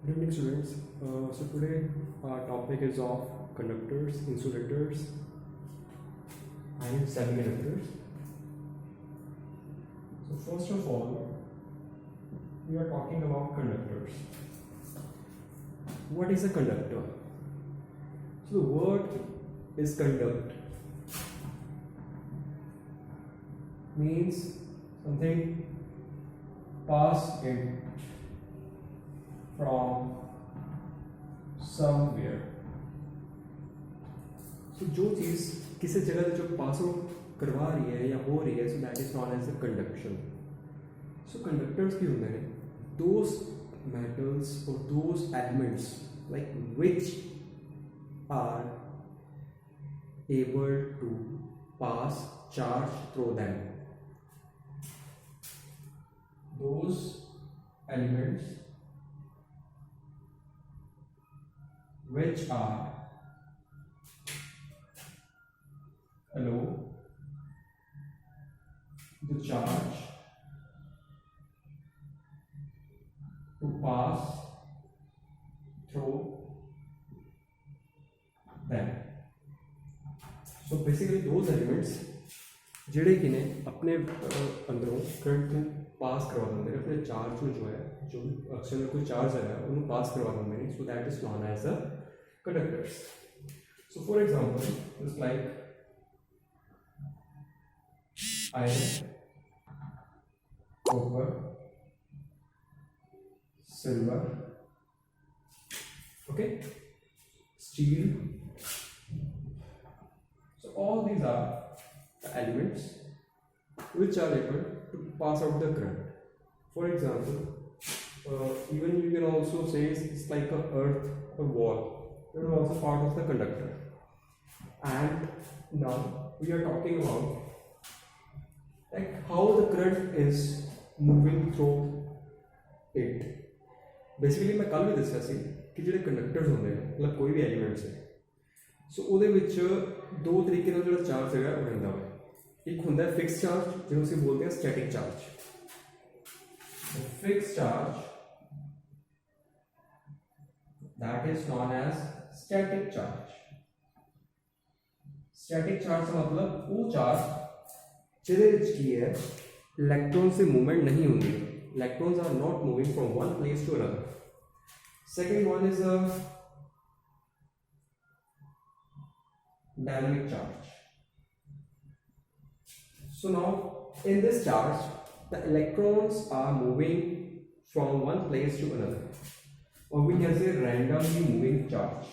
Good evening, students. So today our topic is of conductors, insulators, and semiconductors. So first of all, we are talking about conductors. What is a conductor? So the word is conduct, means something pass in from somewhere. So जो चीज़ किसी जगह से जो pass out करवा रही है या हो रही है, so that is known as a conduction. So conductors की होंगे those metals or those elements like which are able to pass charge through them. Those elements which are allow the charge to pass through them. So basically those elements ਜਿਹੜੇ कि ने अपने अंदरों current को पास करवा देंगे अपने चार्ज को जो है जो एक्सटर्नल कोई चार्ज है उन्हें पास करवा देंगे. So that is known as a conductors. So for example, it's like iron, copper, silver, okay, steel. So all these are the elements which are able to pass out the current. For example, even you can also say it's like a earth or wall. It is also part of the conductor. And now we are talking about like how the current is moving through it. Basically मैं कल भी दस्या सी कि ਜਿਹੜੇ conductors ਹੁੰਦੇ ਨੇ मतलब कोई भी एलिमेंट्स है सो ਉਹਦੇ ਵਿੱਚ ਦੋ ਤਰੀਕੇ ਨਾਲ ਜਿਹੜਾ ਚਾਰਜ ਹੈਗਾ ਉਹ ਰਹਿੰਦਾ ਹੈ. ਇੱਕ ਹੁੰਦਾ ਹੈ ਫਿਕਸ ਚਾਰਜ ਜਿਹਨੂੰ ਅਸੀਂ ਬੋਲਦੇ ਹਾਂ static charge. Fix charge that is known as static charge. Static charge का मतलब वो चार्ज जिहदे विच की है इलेक्ट्रॉन से मूवमेंट नहीं होती. Electrons are not moving from one place to another. Second one is a dynamic charge. So now in this charge the electrons are moving from one place to another, or we can say randomly moving charge.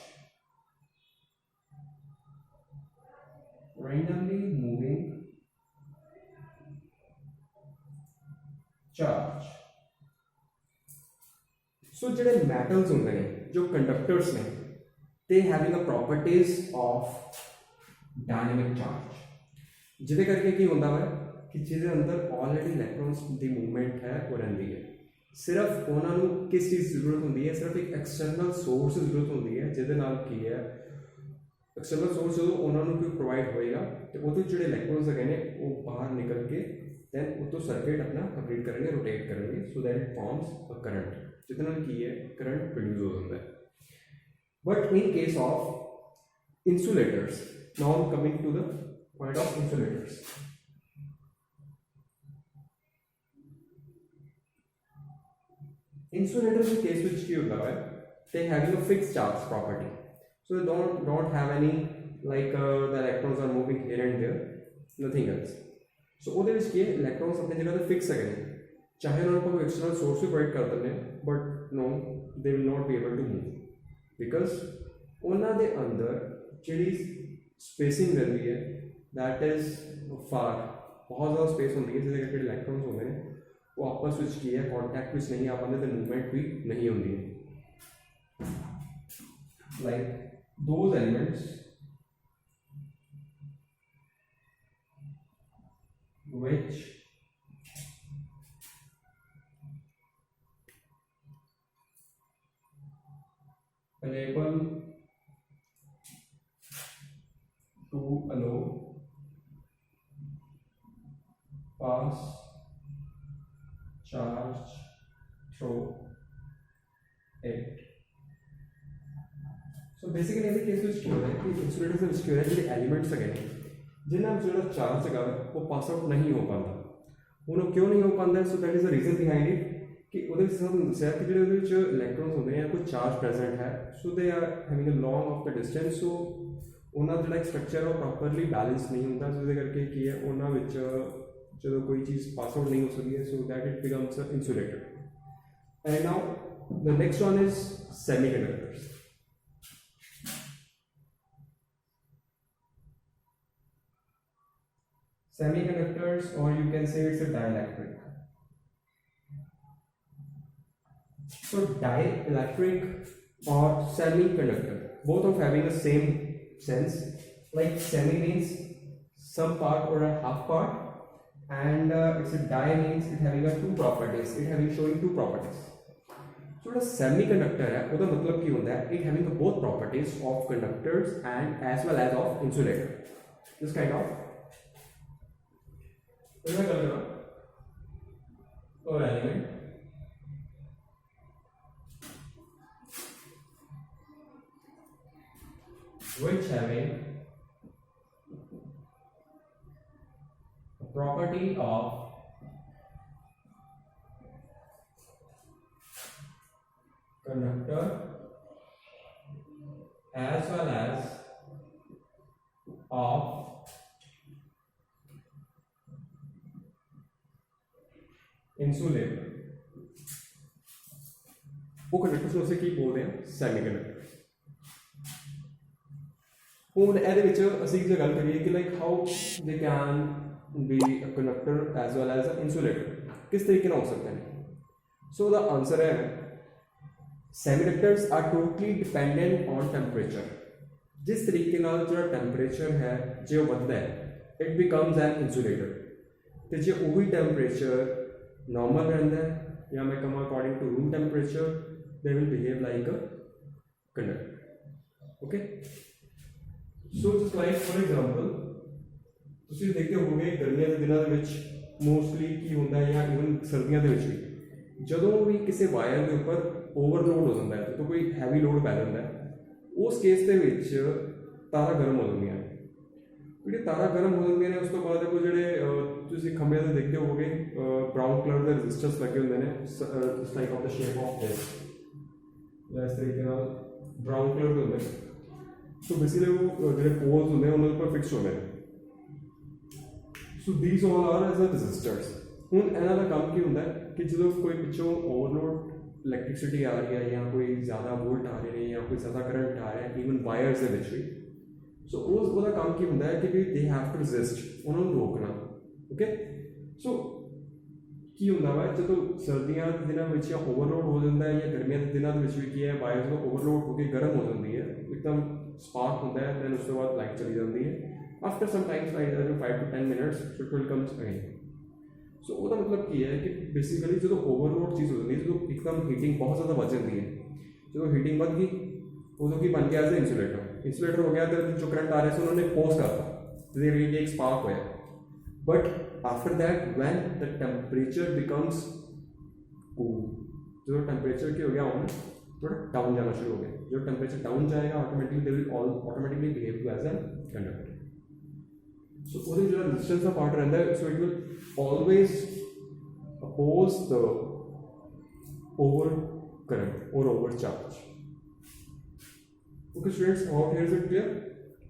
Randomly moving charge. So ਜਿਹੜੇ metals ਹੁੰਦੇ ਨੇ ਜੋ conductors ਨੇ they having a properties of dynamic charge. ਜਿਹਦੇ ਕਰਕੇ ਕੀ ਹੁੰਦਾ ਹੈ ਕਿ ਜਿਹਦੇ ਅੰਦਰ ਆਲਰੇਡੀ ਇਲੈਕਟ੍ਰॉन्स ਦੀ ਮੂਵਮੈਂਟ ਹੈ ਉਹ ਰਹਿੰਦੀ ਹੈ. ਸਿਰਫ ਉਹਨਾਂ ਨੂੰ ਕਿਸ ਚੀਜ਼ ਦੀ ਜ਼ਰੂਰਤ ਹੁੰਦੀ ਹੈ, ਸਿਰਫ ਇੱਕ ਐਕਸਟਰਨਲ ਸੋਰਸ ਦੀ ਜ਼ਰੂਰਤ ਹੁੰਦੀ ਹੈ ਜਿਹਦੇ ਨਾਲ ਕੀ ਹੈ ਐਕਸਟਰਨਲ ਸੋਰਸ ਜਦੋਂ ਉਹਨਾਂ ਨੂੰ ਕੋਈ ਪ੍ਰੋਵਾਈਡ ਹੋਏਗਾ ਤੇ ਉਹਦੇ ਜਿਹੜੇ ਇਲੈਕਟ੍ਰॉन्स ਹੈਗੇ ਨੇ ਉਹ ਬਾਹਰ ਨਿਕਲ ਕੇ ਦੈਨ ਉਹ ਤੋਂ ਸਰਕਟ ਆਪਣਾ ਕੰਪਲੀਟ ਕਰਨਗੇ, ਰੋਟੇਟ ਕਰਨਗੇ so that it forms a current ਜਿਹਦੇ ਨਾਲ ਕੀ ਹੈ ਕਰੰਟ ਪ੍ਰੋਡਿਊਸ ਹੋ ਜਾਂਦਾ ਹੈ. But in case of insulators, now coming to the point of insulators. Insulators in case which की होता है they having a fixed charge property, so they don't have any like the electrons are moving here and there, nothing else. So ਉਹਦੇ ਵਿੱਚ ਕੀ ਹੈ electrons अपनी जगह पे fix है चाहे उन्होंने कोई external source भी provide कर देने but no they will not be able to move because ਉਹਨਾਂ ਦੇ ਅੰਦਰ ਜਿਹੜੀ ਸਪੇਸਿੰਗ ਰਹਿੰਦੀ ਹੈ that is far बहुत ज़्यादा स्पेस होती है ਜਿਹਦੇ ਕਰਕੇ इलेक्ट्रॉन्स होंगे ने वो आपस ਵਿੱਚ ਕੀ है कॉन्टैक्ट ਵਿੱਚ नहीं आ पाते तो मूवमेंट भी नहीं होती है. like those elements which enable to allow pass charge through 8. So basically ਇਹਦੇ ਕੇਸ ਵਿੱਚ ਕੀ ਹੁੰਦਾ ਹੈ ਕਿ ਇਨਸੂਲੇਟਰ ਦੇ ਵਿੱਚ ਕੀ ਹੁੰਦਾ ਜਿਹੜੇ ਐਲੀਮੈਂਟਸ ਹੈਗੇ ਨੇ ਜਿਨ੍ਹਾਂ ਵਿੱਚ ਜਿਹੜਾ ਚਾਰਜ ਹੈਗਾ ਉਹ ਪਾਸ ਆਊਟ ਨਹੀਂ ਹੋ ਪਾਉਂਦਾ। ਹੁਣ ਉਹ ਕਿਉਂ ਨਹੀਂ ਹੋ ਪਾਉਂਦਾ? So that is the reason behind it ਕਿ ਉਹਦੇ ਵਿੱਚ ਸਾਨੂੰ ਦੱਸਿਆ ਕਿ ਜਿਹੜੇ ਉਹਦੇ ਵਿੱਚ ਇਲੈਕਟ੍ਰੋਨਸ ਹੁੰਦੇ ਆ ਕੋਈ ਚਾਰਜ ਪ੍ਰੈਜ਼ੈਂਟ ਹੈ, so they are having a long of the distance, so ਉਹਨਾਂ ਦਾ ਜਿਹੜਾ ਇੱਕ ਸਟਰਕਚਰ ਉਹ ਪ੍ਰੋਪਰਲੀ ਬੈਲੈਂਸ ਨਹੀਂ ਹੁੰਦਾ, ਜਿਹਦੇ ਕਰਕੇ ਕੀ ਹੈ ਉਹਨਾਂ ਵਿੱਚ ਜਦੋਂ ਕੋਈ ਚੀਜ਼ ਪਾਸ ਆਊਟ ਨਹੀਂ ਹੋ ਸਕਦੀ ਹੈ, so that it becomes insulator. And now the next one is semiconductors. Semiconductors, or you can say it's a dielectric. So dielectric or semiconductor, both of having the same sense. Like semi means some part or a half part, and it's a die means it having a two properties. It having showing two properties. So the semiconductor है, उसका मतलब क्या होता है? It having both properties of conductors and as well as of insulator. This kind of or element which having a property of conductor as well as of insulator. वो conductors ਨੂੰ ਅਸੀਂ ਕੀ ਬੋਲਦੇ ਹਾਂ? ਸੈਮੀਕੰਡਕਟਰਸ। ਹੁਣ ਇਹਦੇ ਵਿੱਚ ਅਸੀਂ ਜੇ ਗੱਲ ਕਰੀਏ ਕਿ like how they can be a conductor as well as a insulator, ਕਿਸ ਤਰੀਕੇ ਨਾਲ ਹੋ ਸਕਦੇ ਨੇ? ਸੋ ਦਾ ਆਨਸਰ ਹੈ semiconductors are totally dependent on temperature. ਜਿਸ ਤਰੀਕੇ ਨਾਲ ਜਿਹੜਾ ਟੈਂਪਰੇਚਰ ਹੈ ਜੇ ਉਹ ਵੱਧਦਾ ਹੈ ਇਟ ਬਿਕਮਸ ਐਨ ਇਨਸੂਲੇਟਰ, ਤੇ ਜੇ ਉਹੀ ਟੈਂਪਰੇਚਰ normal रहता है या मैं कहूँ according to room temperature they will behave like a conductor. Okay, so just like for example ਤੁਸੀਂ ਦੇਖਦੇ ਹੋਵੋਗੇ ਗਰਮੀਆਂ ਦੇ ਦਿਨਾਂ ਦੇ ਵਿੱਚ ਮੋਸਟਲੀ ਕੀ ਹੁੰਦਾ ਹੈ ਜਾਂ ਇਵਨ ਸਰਦੀਆਂ ਦੇ ਵਿੱਚ ਵੀ ਜਦੋਂ ਵੀ ਕਿਸੇ ਵਾਇਰ ਦੇ ਉੱਪਰ ਓਵਰਲੋਡ ਹੋ ਜਾਂਦਾ ਹੈ, ਜਦੋਂ ਕੋਈ ਹੈਵੀ ਲੋਡ ਪੈ ਜਾਂਦਾ ਹੈ, ਉਸ ਕੇਸ ਦੇ ਵਿੱਚ ਤਾਰਾਂ ਗਰਮ ਹੋ ਜਾਂਦੀਆਂ ਨੇ। ਜਿਹੜੇ ਤਾਰਾਂ ਗਰਮ ਹੋ ਜਾਂਦੀਆਂ ਨੇ ਉਸ ਤੋਂ ਬਾਅਦ ਕੋਈ ਜਿਹੜੇ ਤੁਸੀਂ ਖੰਭਿਆਂ ਤੇ ਦੇਖਦੇ ਹੋਵੋਗੇ ਬਰਾਊਨ ਕਲਰ ਦੇ ਰੈਜ਼ਿਸਟਰਸ ਲੱਗੇ ਹੁੰਦੇ ਨੇ, ਇਸ type of the shape of this, ਇਸ ਤਰੀਕੇ ਨਾਲ ਬਰਾਊਨ ਕਲਰ ਦੇ ਹੁੰਦੇ ਨੇ। ਸੋ ਬੇਸਿਕਲੀ ਉਹ ਜਿਹੜੇ ਪੋਲਸ ਹੁੰਦੇ ਨੇ ਉਹਨਾਂ ਦੇ ਉੱਪਰ ਫਿਕਸ ਹੁੰਦੇ ਨੇ। So these all are as a resistors. ਹੁਣ ਇਹਨਾਂ ਦਾ ਕੰਮ ਕੀ ਹੁੰਦਾ ਹੈ ਕਿ ਜਦੋਂ ਕੋਈ ਪਿੱਛੋਂ ਓਵਰਲੋਡ ਇਲੈਕਟ੍ਰਿਸਿਟੀ ਆ ਰਹੀ ਹੈ ਜਾਂ ਕੋਈ ਜ਼ਿਆਦਾ ਵੋਲਟ ਆ ਰਹੇ ਨੇ ਜਾਂ ਕੋਈ ਜ਼ਿਆਦਾ ਕਰੰਟ ਆ ਰਿਹਾ ਈਵਨ ਵਾਇਰਸ ਦੇ ਵਿੱਚ ਵੀ, ਸੋ ਉਹਦਾ ਕੰਮ ਕੀ ਹੁੰਦਾ ਹੈ ਕਿ ਵੀ ਦੇ ਹੈਵ ਟੂ ਰੈਜ਼ਿਸਟ, ਉਹਨਾਂ ਨੂੰ ਰੋਕਣਾ। ਓਕੇ, ਸੋ ਕੀ ਹੁੰਦਾ ਵਾ ਜਦੋਂ ਸਰਦੀਆਂ ਦੇ ਦਿਨਾਂ ਵਿੱਚ ਜਾਂ ਓਵਰਲੋਡ ਹੋ ਜਾਂਦਾ ਹੈ ਜਾਂ ਗਰਮੀਆਂ ਦੇ ਦਿਨਾਂ ਦੇ ਵਿੱਚ ਵੀ ਕੀ ਹੈ ਵਾਇਰ ਜਦੋਂ ਓਵਰਲੋਡ ਹੋ ਕੇ ਗਰਮ ਹੋ ਜਾਂਦੀ ਹੈ, ਇੱਕਦਮ ਸਪਾਰਕ ਹੁੰਦਾ ਹੈ, ਦੈਨ ਉਸ ਤੋਂ ਬਾਅਦ ਲਾਈਟ ਚਲੀ ਜਾਂਦੀ ਹੈ। After some times like 5 to 10 minutes it will comes again. So ਉਹਦਾ ਮਤਲਬ ਕੀ ਹੈ ਕਿ ਬੇਸਿਕਲੀ ਜਦੋਂ ਓਵਰਲੋਡ ਚੀਜ਼ ਹੋ ਜਾਂਦੀ ਹੈ, ਜਦੋਂ ਇੱਕਦਮ ਹੀਟਿੰਗ ਬਹੁਤ ਜ਼ਿਆਦਾ ਵੱਧ ਜਾਂਦੀ ਹੈ, ਜਦੋਂ ਹੀਟਿੰਗ ਵੱਧ ਗਈ ਉਦੋਂ ਕੀ ਬਣ ਗਿਆ ਐਜ਼ ਇੰਸੂਲੇਟਰ। ਇੰਸੂਲੇਟਰ ਹੋ ਗਿਆ ਤੇ ਜੋ ਕਰੰਟ ਆ ਰਿਹਾ ਸੀ ਉਹਨਾਂ ਨੇ ਫੋਰਸ ਕਰਤਾ, ਜਿਹਦੇ ਕਰਕੇ ਇੱਕ ਸਪਾਰਕ ਹੋਇਆ। But after that when the temperature becomes cool, जो टेम्परेचर क्या हो गया ऑन थोड़ा डाउन जाना शुरू हो गया, जो टेम्परेचर डाउन जाएगा automatically they will automatically behave to as an conductor. So वो जो रेजिस्टेंस का पार्ट रहता है, so it will always oppose the over current और over charge. Okay students, how here is it clear?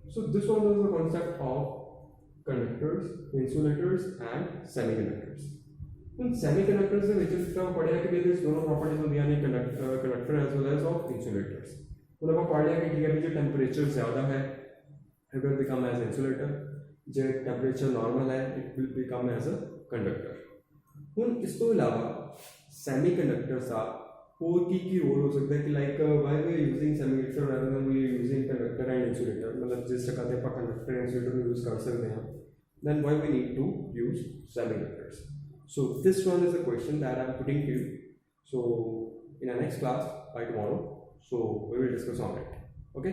So this one was the concept of conductors, insulators and semiconductors। उन semiconductors ਦੇ ਵਿੱਚ ਜਿੱਦਾਂ ਪੜਿਆ ਕਿ ਇਹਦੇ ਦੋਨੋਂ ਪ੍ਰੋਪਰਟੀਜ਼ ਹੁੰਦੀਆਂ ਨੇ, conductor as well as of insulators. ਹੁਣ ਆਪਾਂ ਪੜ੍ਹ ਲਿਆ ਕਿ ਠੀਕ ਹੈ ਵੀ ਜੇ ਟੈਂਪਰੇਚਰ ਜ਼ਿਆਦਾ ਹੈ it will become as insulator, ਜੇ ਟੈਂਪਰੇਚਰ ਨਾਰਮਲ ਹੈ it will become as a conductor. ਹੁਣ ਇਸ ਤੋਂ ਇਲਾਵਾ ਸੈਮੀਕੰਡਕਟਰਸ ਦਾ ਹੋਰ ਕੀ ਰੋਲ ਹੋ ਸਕਦਾ ਹੈ ਕਿ like why we using semiconductor rather than we using conductor and insulator, ਮਤਲਬ ਜਿਸ ਜਗ੍ਹਾ ਤੇ ਆਪਾਂ ਕੰਡਕਟਰ ਐਂਡ ਇੰਸੂਲੇਟਰ ਨੂੰ ਯੂਜ਼ ਕਰ ਸਕਦੇ ਹਾਂ, then why we need to use semiconductors? So this one is a question that I'm putting to you. So in our next class by tomorrow, so we will discuss on it. Okay.